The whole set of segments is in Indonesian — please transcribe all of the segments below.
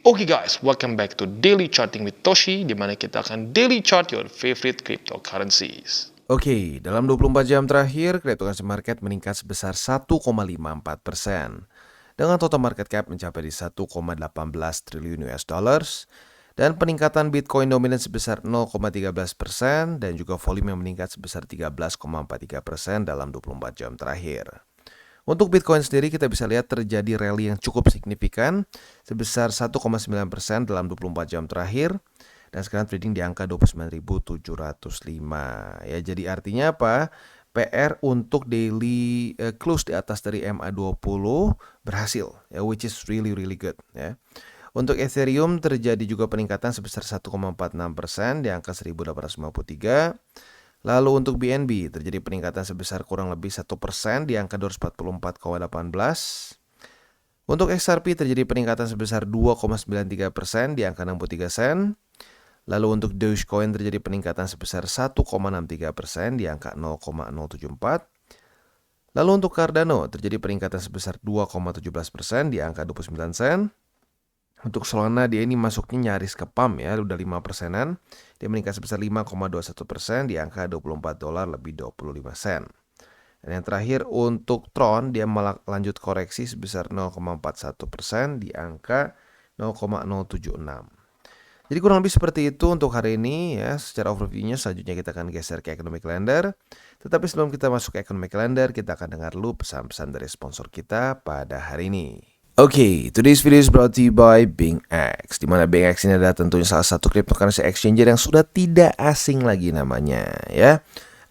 Oke guys, welcome back to Daily Charting with Toshi, di mana kita akan daily chart your favorite cryptocurrencies. Oke, dalam 24 jam terakhir, cryptocurrency market meningkat sebesar 1,54%. Dengan total market cap mencapai di 1,18 triliun US dollars. Dan peningkatan Bitcoin dominan sebesar 0,13% dan juga volume yang meningkat sebesar 13,43% dalam 24 jam terakhir. Untuk Bitcoin sendiri kita bisa lihat terjadi rally yang cukup signifikan sebesar 1,9% dalam 24 jam terakhir. Dan sekarang trading di angka 29.705 ya. Jadi artinya apa? PR untuk daily close di atas dari MA20 berhasil ya, which is really good ya. Untuk Ethereum terjadi juga peningkatan sebesar 1,46% di angka 1853. Lalu untuk BNB terjadi peningkatan sebesar kurang lebih 1% di angka 244,18. Untuk XRP terjadi peningkatan sebesar 2,93% di angka 63 sen. Lalu untuk Dogecoin terjadi peningkatan sebesar 1,63% di angka 0,074. Lalu untuk Cardano terjadi peningkatan sebesar 2,17% di angka 29 sen. Untuk Solana dia ini masuknya nyaris ke pump ya, udah 5%-an. Dia meningkat sebesar 5,21% di angka $24 lebih 25 sen. Dan yang terakhir untuk Tron dia malah lanjut koreksi sebesar 0,41% di angka 0,076. Jadi kurang lebih seperti itu untuk hari ini ya. Secara overview-nya selanjutnya kita akan geser ke Economic Calendar. Tetapi sebelum kita masuk ke Economic Calendar, kita akan dengar dulu pesan-pesan dari sponsor kita pada hari ini. Oke, today's video is brought to you by BingX, di mana BingX ini adalah tentunya salah satu cryptocurrency exchanger yang sudah tidak asing lagi namanya, ya.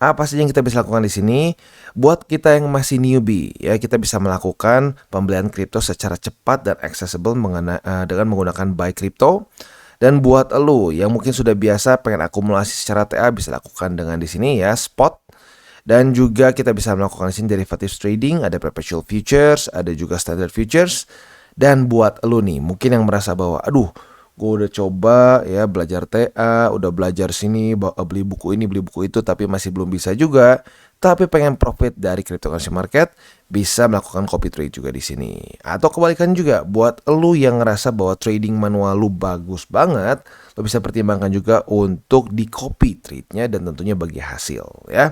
Apa saja yang kita bisa lakukan di sini? Buat kita yang masih newbie, ya kita bisa melakukan pembelian kripto secara cepat dan accessible dengan menggunakan buy crypto. Dan buat lo yang mungkin sudah biasa pengen akumulasi secara TA bisa lakukan dengan di sini ya, spot. Dan juga kita bisa melakukan di sini derivatives trading, ada perpetual futures, ada juga standard futures. Dan buat lo nih, mungkin yang merasa bahwa aduh, gue udah coba ya belajar TA, udah belajar sini, beli buku ini, beli buku itu, tapi masih belum bisa juga. Tapi pengen profit dari cryptocurrency market, bisa melakukan copy trade juga di sini. Atau kebalikan juga, buat lo yang ngerasa bahwa trading manual lo bagus banget, lo bisa pertimbangkan juga untuk di copy trade-nya dan tentunya bagi hasil ya.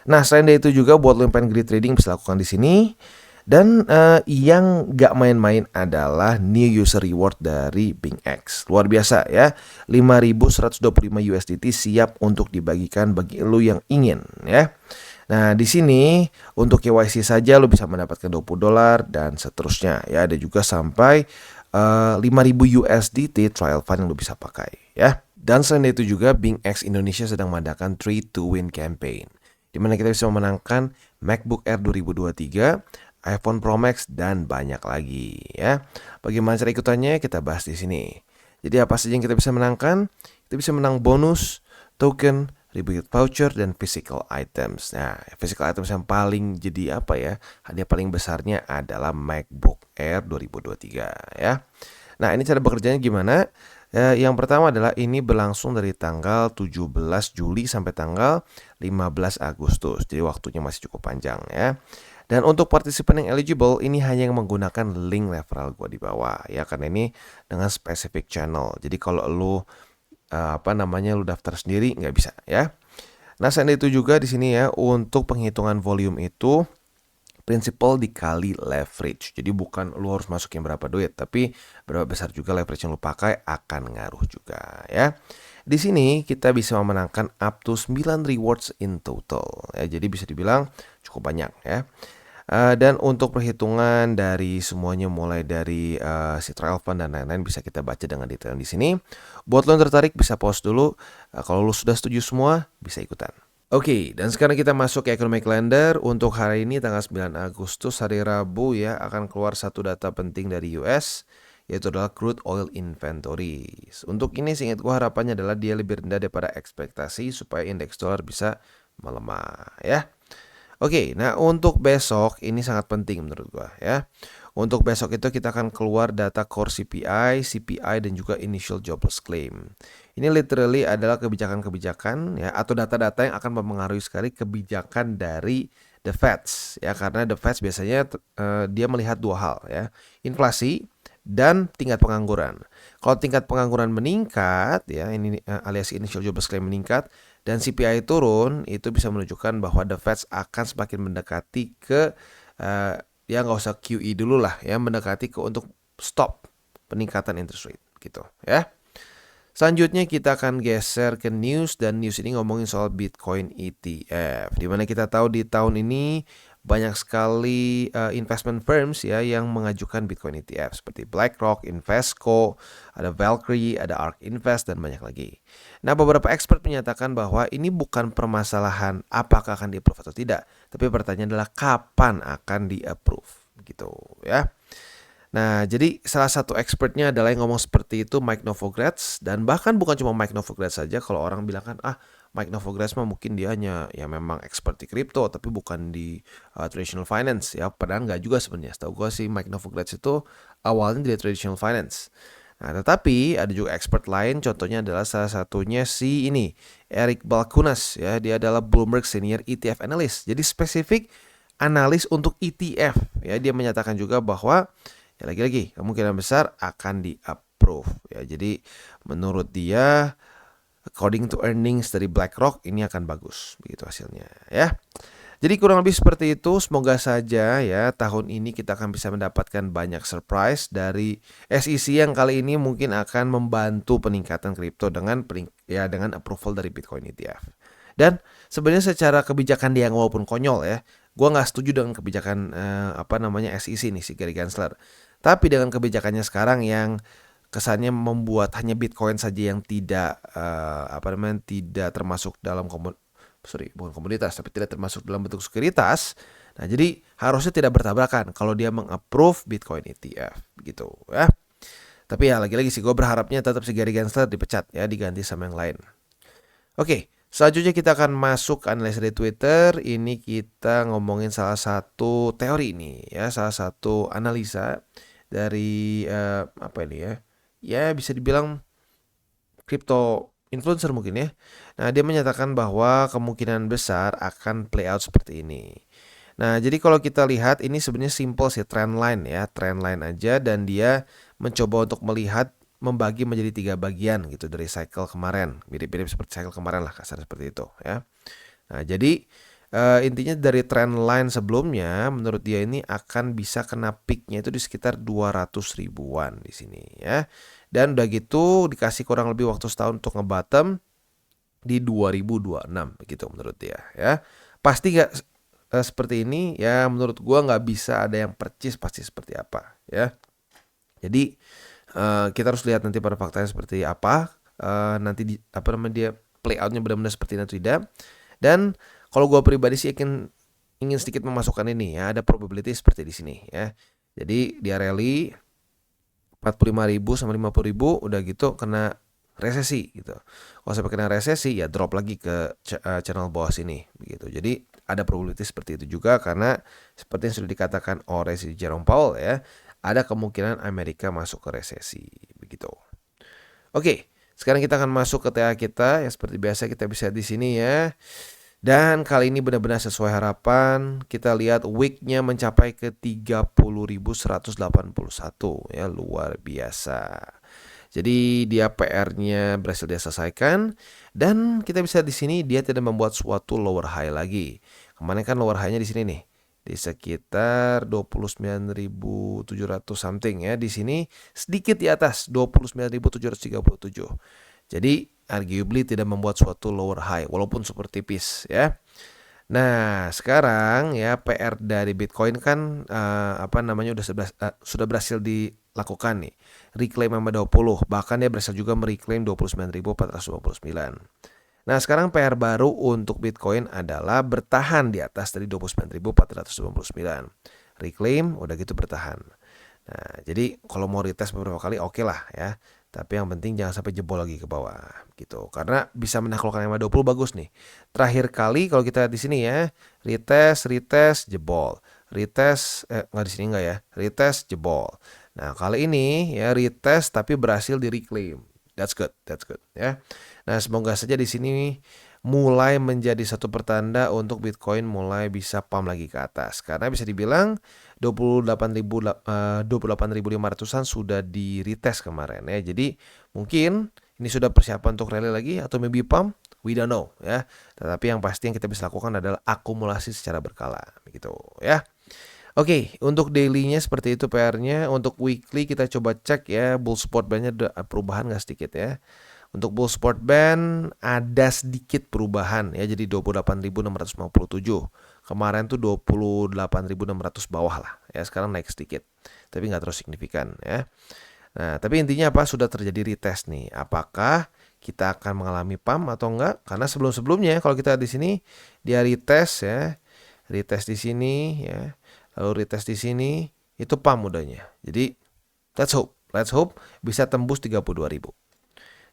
Nah, selain dari itu juga buat lo yang pengen great trading bisa lakukan di sini. Dan yang gak main-main adalah new user reward dari BingX. Luar biasa ya, 5.125 USDT siap untuk dibagikan bagi lo yang ingin ya. Nah, di sini untuk KYC saja lo bisa mendapatkan $20 dan seterusnya ya. Ada juga sampai 5.000 USDT trial fund yang lo bisa pakai ya. Dan selain itu juga BingX Indonesia sedang mengadakan Trade to Win campaign, di mana kita bisa memenangkan MacBook Air 2023, iPhone Pro Max dan banyak lagi ya. Bagaimana cara ikutannya kita bahas di sini. Jadi apa saja yang kita bisa menangkan? Kita bisa menang bonus, token, rebate voucher dan physical items. Nah, physical items yang paling jadi apa ya? Hadiah paling besarnya adalah MacBook Air 2023 ya. Nah, ini cara bekerjanya gimana? Yang pertama adalah ini berlangsung dari tanggal 17 Juli sampai tanggal 15 Agustus. Jadi waktunya masih cukup panjang ya. Dan untuk partisipan yang eligible ini hanya yang menggunakan link referral gue di bawah ya, karena ini dengan specific channel. Jadi kalau lu lu daftar sendiri nggak bisa ya. Nah, selain itu juga di sini ya untuk penghitungan volume itu principal dikali leverage. Jadi bukan lu harus masukin berapa duit, tapi berapa besar juga leverage yang lu pakai akan ngaruh juga ya. Di sini kita bisa memenangkan up to 9 rewards in total ya. Jadi bisa dibilang cukup banyak ya. Dan untuk perhitungan dari semuanya mulai dari si trial fund dan lain-lain bisa kita baca dengan detail di sini. Buat lo yang tertarik bisa pause dulu. Kalau lo sudah setuju semua bisa ikutan. Oke, dan sekarang kita masuk ke Economic Calendar. Untuk hari ini tanggal 9 Agustus hari Rabu ya, akan keluar satu data penting dari US, yaitu adalah crude oil inventories. Untuk ini seingat gua harapannya adalah dia lebih rendah daripada ekspektasi supaya indeks dolar bisa melemah ya. Oke, nah untuk besok ini sangat penting menurut gua ya. Untuk besok itu kita akan keluar data core CPI, CPI dan juga initial jobless claim. Ini literally adalah kebijakan-kebijakan ya atau data-data yang akan mempengaruhi sekali kebijakan dari the Feds ya, karena the Feds biasanya dia melihat dua hal ya. Inflasi dan tingkat pengangguran. Kalau tingkat pengangguran meningkat, ya ini alias initial jobless claim meningkat dan CPI turun, itu bisa menunjukkan bahwa the Fed akan semakin mendekati ke ya nggak usah QE dulu lah, ya mendekati ke untuk stop peningkatan interest rate gitu, ya. Selanjutnya kita akan geser ke news, dan news ini ngomongin soal Bitcoin ETF. Dimana kita tahu di tahun ini banyak sekali investment firms ya yang mengajukan Bitcoin ETF seperti BlackRock, Invesco, ada Valkyrie, ada ARK Invest, dan banyak lagi. Nah, beberapa expert menyatakan bahwa ini bukan permasalahan apakah akan di-approve atau tidak, tapi pertanyaan adalah kapan akan di-approve gitu ya. Nah, jadi salah satu expertnya adalah yang ngomong seperti itu, Mike Novogratz, dan bahkan bukan cuma Mike Novogratz saja. Kalau orang bilang kan, Mike Novogratz mah mungkin dia hanya ya memang expert di kripto, tapi bukan di traditional finance ya. Padahal nggak juga sebenarnya. Setahu gue sih Mike Novogratz itu awalnya dari traditional finance. Nah, tetapi ada juga expert lain, contohnya adalah salah satunya si ini, Eric Balchunas ya. Dia adalah Bloomberg Senior ETF Analyst. Jadi spesifik analis untuk ETF ya. Dia menyatakan juga bahwa ya lagi-lagi kemungkinan besar akan di-approve ya. Jadi menurut dia according to earnings dari BlackRock ini akan bagus begitu hasilnya ya. Jadi kurang lebih seperti itu. Semoga saja ya tahun ini kita akan bisa mendapatkan banyak surprise dari SEC yang kali ini mungkin akan membantu peningkatan kripto dengan approval dari Bitcoin ETF. Dan sebenarnya secara kebijakan dia walaupun konyol ya, gue nggak setuju dengan kebijakan SEC nih, si Gary Gensler. Tapi dengan kebijakannya sekarang yang kesannya membuat hanya Bitcoin saja yang tidak tidak termasuk dalam bukan komoditas, tapi tidak termasuk dalam bentuk sekuritas. Nah, jadi harusnya tidak bertabrakan kalau dia meng-approve Bitcoin ETF gitu ya. Tapi ya lagi-lagi sih gue berharapnya tetap si Gary Gensler dipecat ya, diganti sama yang lain. Oke, selanjutnya kita akan masuk ke analisa di Twitter. Ini kita ngomongin salah satu teori ini ya, salah satu analisa dari apa ini ya? Ya bisa dibilang crypto influencer mungkin ya. Nah, dia menyatakan bahwa kemungkinan besar akan play out seperti ini. Nah, jadi kalau kita lihat ini sebenarnya simple sih, trend line ya, trend line aja, dan dia mencoba untuk melihat membagi menjadi 3 bagian gitu dari cycle kemarin, mirip-mirip seperti cycle kemarin lah, kasar seperti itu ya. Nah, jadi intinya dari trend line sebelumnya menurut dia ini akan bisa kena peaknya itu di sekitar 200 ribuan di sini ya. Dan udah gitu dikasih kurang lebih waktu setahun untuk ngebottom di 2026 begitu menurut dia ya. Pasti nggak seperti ini ya, menurut gua nggak bisa ada yang percis pasti seperti apa ya. Jadi kita harus lihat nanti pada faktanya seperti apa, nanti dia play outnya benar-benar seperti itu atau tidak. Dan kalau gue pribadi sih ingin sedikit memasukkan ini ya, ada probability seperti di sini ya. Jadi dia rally 45.000 sama 50.000, udah gitu kena resesi gitu. Kalau sampai kena resesi ya drop lagi ke channel bawah sini begitu. Jadi ada probability seperti itu juga, karena seperti yang sudah dikatakan oleh si Jerome Powell ya, ada kemungkinan Amerika masuk ke resesi begitu. Oke, sekarang kita akan masuk ke TA kita yang seperti biasa kita bisa di sini ya. Dan kali ini benar-benar sesuai harapan. Kita lihat weeknya mencapai ke 30.181 ya, luar biasa. Jadi dia PR-nya berhasil dia selesaikan, dan kita bisa di sini dia tidak membuat suatu lower high lagi. Kemarin kan lower high-nya di sini nih, di sekitar 29.700 something ya. Di sini sedikit di atas 29.737. Jadi arguably tidak membuat suatu lower high walaupun super tipis ya. Nah, sekarang ya PR dari Bitcoin kan sudah berhasil dilakukan nih. Reclaim sama 20, bahkan dia berhasil juga mereclaim 29.429. Nah, sekarang PR baru untuk Bitcoin adalah bertahan di atas dari 29.429. Reclaim udah gitu bertahan. Nah, jadi kalau mau retest beberapa kali oke lah ya. Tapi yang penting jangan sampai jebol lagi ke bawah gitu. Karena bisa menaklukkan EMA 20 bagus nih. Terakhir kali kalau kita di sini ya, retest jebol. Retest enggak di sini enggak ya. Retest jebol. Nah, kali ini ya retest tapi berhasil di reclaim. That's good ya. Nah, semoga saja di sini mulai menjadi satu pertanda untuk Bitcoin mulai bisa pump lagi ke atas. Karena bisa dibilang 28.500-an sudah di retest kemarin ya. Jadi mungkin ini sudah persiapan untuk rally lagi atau maybe pump, we don't know ya. Tetapi yang pasti yang kita bisa lakukan adalah akumulasi secara berkala begitu ya. Oke, untuk daily-nya seperti itu PR-nya. Untuk weekly kita coba cek ya, bull spot band-nya ada perubahan nggak sedikit ya. Untuk bull spot band ada sedikit perubahan ya, jadi 28.657. Kemarin tuh 28.600 bawah lah ya, sekarang naik sedikit. Tapi nggak terlalu signifikan ya. Nah, tapi intinya apa? Sudah terjadi retest nih. Apakah kita akan mengalami pump atau enggak? Karena sebelum-sebelumnya kalau kita di sini dia retest ya. Retest di sini ya. Lalu retest di sini itu pump mudahnya. Jadi let's hope bisa tembus 32.000.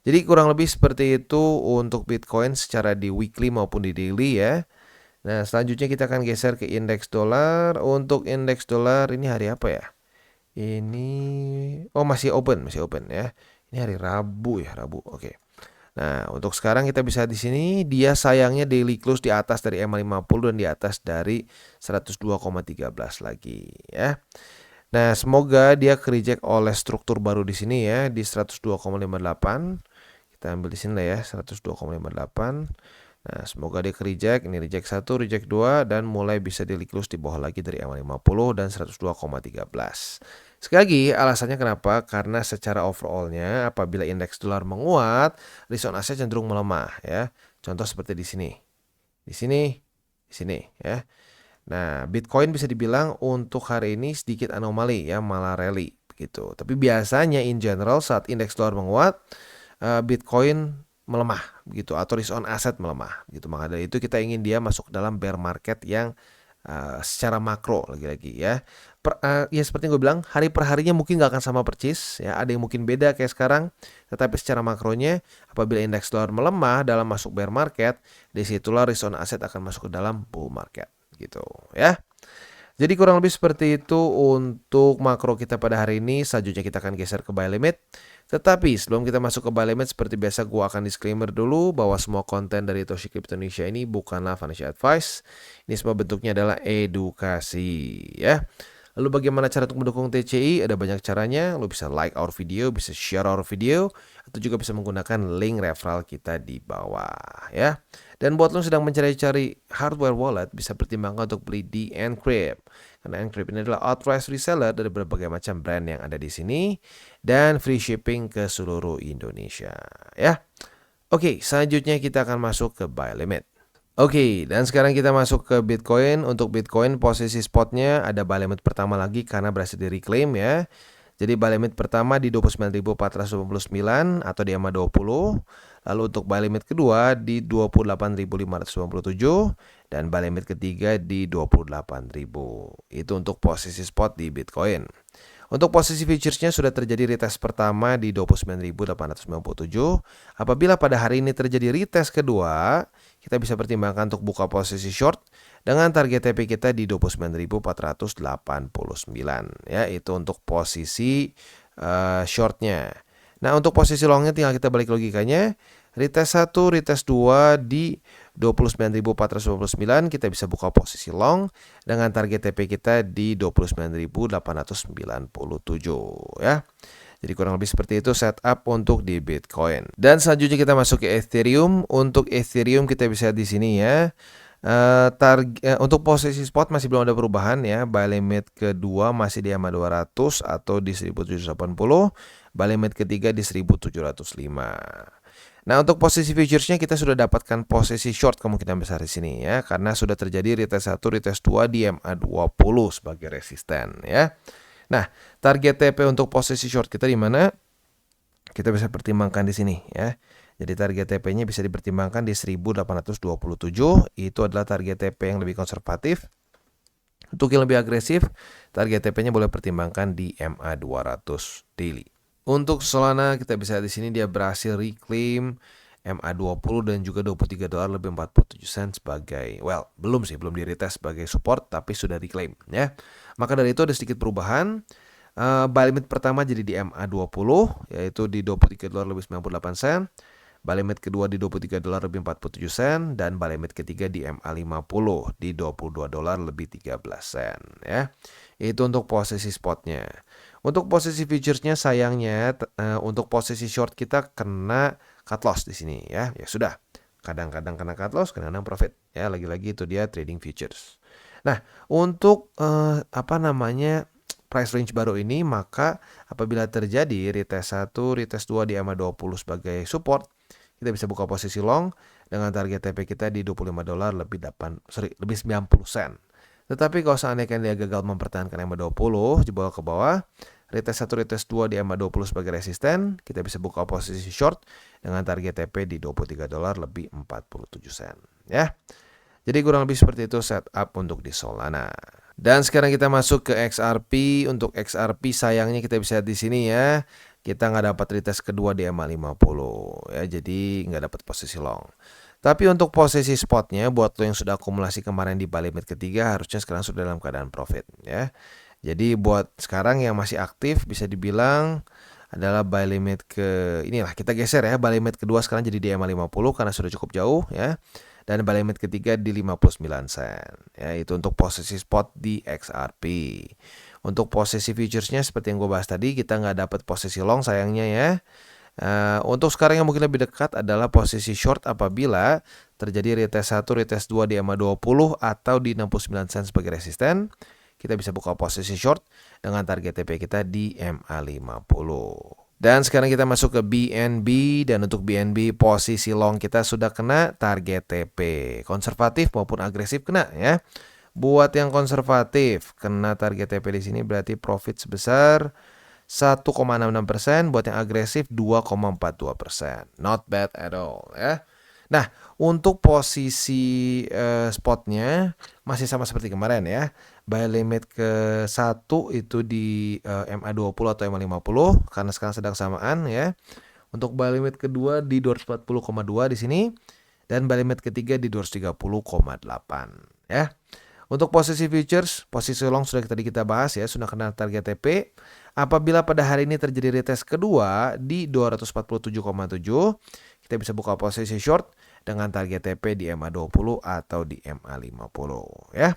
Jadi kurang lebih seperti itu untuk Bitcoin secara di weekly maupun di daily ya. Nah, selanjutnya kita akan geser ke indeks dolar. Untuk indeks dolar ini hari apa ya? Ini masih open ya. Ini hari Rabu ya, Rabu. Oke. Nah, untuk sekarang kita bisa di sini dia sayangnya daily close di atas dari EMA50 dan di atas dari 102,13 lagi ya. Nah, semoga dia ke-reject oleh struktur baru di sini ya di 102,58. Kita ambil di sini lah ya, 102,58. Nah, semoga dia ke-reject. Ini reject 1, reject 2 dan mulai bisa daily close di bawah lagi dari EMA50 dan 102,13. Sekali lagi, alasannya kenapa? Karena secara overallnya apabila indeks dolar menguat, risk on asset cenderung melemah ya. Contoh seperti di sini. Di sini ya. Nah, Bitcoin bisa dibilang untuk hari ini sedikit anomali ya, malah rally begitu. Tapi biasanya in general saat indeks dolar menguat, Bitcoin melemah begitu atau risk on asset melemah gitu. Maka dari itu kita ingin dia masuk dalam bear market yang secara makro lagi-lagi ya. Ya seperti yang gue bilang, hari per harinya mungkin nggak akan sama persis ya, ada yang mungkin beda kayak sekarang, tetapi secara makronya apabila indeks dolar melemah dalam masuk bear market, disitulah risk on asset akan masuk ke dalam bull market gitu ya. Jadi kurang lebih seperti itu untuk makro kita pada hari ini. Selanjutnya kita akan geser ke buy limit. Tetapi sebelum kita masuk ke buy limit, seperti biasa gue akan disclaimer dulu bahwa semua konten dari Toshi Crypto Indonesia ini bukanlah financial advice. Ini semua bentuknya adalah edukasi ya. Lalu bagaimana cara untuk mendukung TCI? Ada banyak caranya. Lo bisa like our video, bisa share our video, atau juga bisa menggunakan link referral kita di bawah ya. Dan buat lo sedang mencari-cari hardware wallet, bisa pertimbangkan untuk beli di Encrypt. Karena Encrypt ini adalah authorized reseller dari berbagai macam brand yang ada di sini dan free shipping ke seluruh Indonesia ya. Oke, selanjutnya kita akan masuk ke buy limit. Oke, dan sekarang kita masuk ke Bitcoin. Untuk Bitcoin posisi spotnya ada buy limit pertama lagi karena berhasil di reclaim ya. Jadi buy limit pertama di 29.499 atau di EMA 20. Lalu untuk buy limit kedua di 28.597 dan buy limit ketiga di 28.000. Itu untuk posisi spot di Bitcoin. Untuk posisi futuresnya sudah terjadi retest pertama di 29.897. Apabila pada hari ini terjadi retest kedua, kita bisa pertimbangkan untuk buka posisi short dengan target TP kita di 29.489 ya, itu untuk posisi shortnya. Nah, untuk posisi longnya tinggal kita balik logikanya. Retest 1, retest 2 di 29.499 kita bisa buka posisi long dengan target TP kita di 29.897 ya. Jadi kurang lebih seperti itu setup untuk di Bitcoin. Dan selanjutnya kita masuk ke Ethereum. Untuk Ethereum kita bisa di sini ya. Untuk posisi spot masih belum ada perubahan ya. Buy limit kedua masih di EMA 200 atau di 1780. Buy limit ketiga di 1705. Nah, untuk posisi futuresnya kita sudah dapatkan posisi short kemungkinan besar di sini ya, karena sudah terjadi retest 1, retest 2 di EMA 20 sebagai resisten ya. Nah, target TP untuk posisi short kita di mana? Kita bisa pertimbangkan di sini ya. Jadi target TP-nya bisa dipertimbangkan di 1827, itu adalah target TP yang lebih konservatif. Untuk yang lebih agresif, target TP-nya boleh pertimbangkan di EMA 200 daily. Untuk Solana kita bisa di sini dia berhasil reclaim EMA 20 dan juga $23 lebih 47 sen sebagai belum di retest sebagai support tapi sudah reclaim ya. Maka dari itu ada sedikit perubahan. Buy limit pertama jadi di EMA 20 yaitu di $23 lebih 98 sen. buy limit kedua di $23 lebih 47 sen, dan buy limit ketiga di MA50 di $22 lebih 13 sen ya. Itu untuk posisi spotnya. Untuk posisi futuresnya sayangnya untuk posisi short kita kena cut loss di sini ya. Ya sudah. Kadang-kadang kena cut loss, kadang-kadang profit. Ya, lagi-lagi itu dia trading futures. Nah, untuk price range baru ini, maka apabila terjadi retest 1, retest 2 di MA20 sebagai support, kita bisa buka posisi long dengan target TP kita di $25 lebih 90 sen. Tetapi kalau seandainya dia gagal mempertahankan MA20 jebol ke bawah, retest 1, retest 2 di MA20 sebagai resisten, kita bisa buka posisi short dengan target TP di $23 lebih 47 sen ya. Jadi kurang lebih seperti itu setup untuk di Solana. Dan sekarang kita masuk ke XRP. Untuk XRP sayangnya kita bisa lihat di sini ya. Kita nggak dapat retest kedua di MA50 ya, jadi nggak dapat posisi long. Tapi untuk posisi spotnya, buat lo yang sudah akumulasi kemarin di buy limit ketiga, harusnya sekarang sudah dalam keadaan profit ya. Jadi buat sekarang yang masih aktif bisa dibilang adalah buy limit kita geser ya, buy limit kedua sekarang jadi di MA50 karena sudah cukup jauh ya. Dan buy limit ketiga di 59 sen. Ya, itu untuk posisi spot di XRP. Untuk posisi futuresnya seperti yang gue bahas tadi, kita nggak dapat posisi long sayangnya ya. Untuk sekarang yang mungkin lebih dekat adalah posisi short apabila terjadi retest 1, retest 2 di MA20 atau di 69 sen sebagai resisten. Kita bisa buka posisi short dengan target TP kita di MA50. Dan sekarang kita masuk ke BNB, dan untuk BNB posisi long kita sudah kena target TP. Konservatif maupun agresif kena ya. Buat yang konservatif kena target TP di sini berarti profit sebesar 1,66%, buat yang agresif 2,42%. Not bad at all ya. Nah, untuk posisi spotnya masih sama seperti kemarin ya. Buy limit ke 1 itu di MA20 atau MA50 karena sekarang sedang samaan ya. Untuk buy limit kedua di 240,2 di sini, dan buy limit ketiga di 230,8 ya. Untuk posisi futures, posisi long sudah tadi kita bahas ya, sudah kena target TP. Apabila pada hari ini terjadi retest kedua di 247,7, kita bisa buka posisi short dengan target TP di MA20 atau di MA50 ya.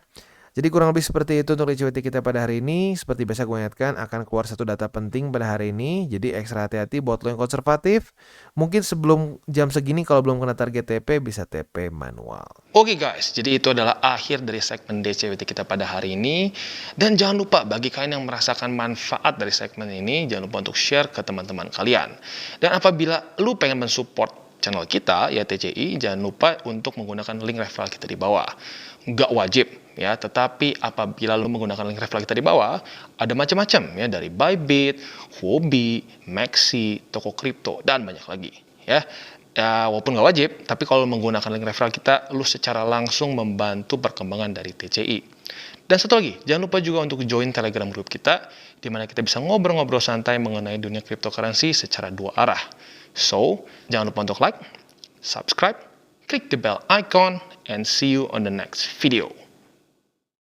Jadi kurang lebih seperti itu untuk liquidity kita pada hari ini. Seperti biasa gue ingatkan akan keluar satu data penting pada hari ini. Jadi ekstra hati-hati buat lo yang konservatif. Mungkin sebelum jam segini kalau belum kena target TP bisa TP manual. Oke guys, jadi itu adalah akhir dari segmen DCWT kita pada hari ini. Dan jangan lupa bagi kalian yang merasakan manfaat dari segmen ini, jangan lupa untuk share ke teman-teman kalian. Dan apabila lu pengen mensupport channel kita ya TCI, jangan lupa untuk menggunakan link referral kita di bawah. Nggak wajib ya, tetapi apabila lo menggunakan link referral kita di bawah, ada macam-macam ya, dari Bybit, Huobi, Maxi, toko kripto, dan banyak lagi ya. Walaupun nggak wajib, tapi kalau menggunakan link referral kita, lo secara langsung membantu perkembangan dari TCI. Dan satu lagi, jangan lupa juga untuk join Telegram group kita, di mana kita bisa ngobrol-ngobrol santai mengenai dunia cryptocurrency secara dua arah. So, jangan lupa untuk like, subscribe, click the bell icon, and see you on the next video.